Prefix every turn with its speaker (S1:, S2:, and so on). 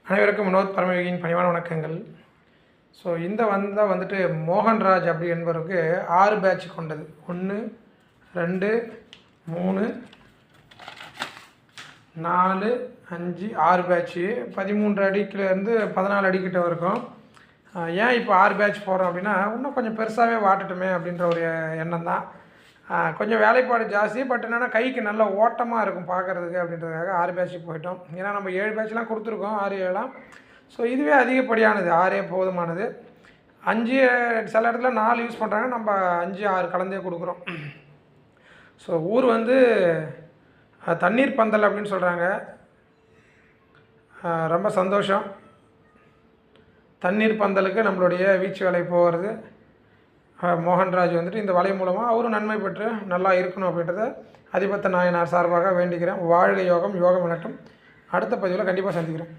S1: அனைவருக்கும் வினோத் பரமயோகியின் பணிவான வணக்கங்கள். ஸோ இந்த வந்துட்டு மோகன்ராஜ் அப்படி என்பவருக்கு 6 பேட்ச் கொண்டது. 1 2 3 4 5 6 பேட்ச்சு 13 அடிக்கிலேருந்து 14 அடிக்கிட்ட இருக்கும். ஏன் இப்போ 6 பேட்ச் போகிறோம் அப்படின்னா, இன்னும் கொஞ்சம் பெருசாகவே வாட்டட்டுமே அப்படின்ற ஒரு எண்ணம் தான். கொஞ்சம் வேலைப்பாடு ஜாஸ்தி, பட் என்னென்னா கைக்கு நல்ல ஓட்டமாக இருக்கும் பார்க்குறதுக்கு அப்படின்றதுக்காக 6 பேட்சுக்கு போயிட்டோம். ஏன்னா நம்ம 7 பேட்ச்லாம் கொடுத்துருக்கோம், 6 7ஆம். ஸோ இதுவே அதிகப்படியானது, 6 போதுமானது. 5 சில இடத்துல 4 யூஸ் பண்ணுறாங்க, நம்ம 5 6 கலந்தே கொடுக்குறோம். ஸோ ஊர் வந்து தண்ணீர் பந்தல் அப்படின்னு சொல்கிறாங்க. ரொம்ப சந்தோஷம். தண்ணீர் பந்தலுக்கு நம்மளுடைய வீச்சு வலை போகிறது. மோகன்ராஜ் வந்துட்டு இந்த வலை மூலமாக அவரும் நன்மை பெற்று நல்லா இருக்கணும் அப்படின்றத அதிபத்த நாயனார் சார்பாக வேண்டிக்கிறேன். வாழ்க யோகம், யோகம் விளட்டும். அடுத்த பதிவில் கண்டிப்பாக சந்திக்கிறேன்.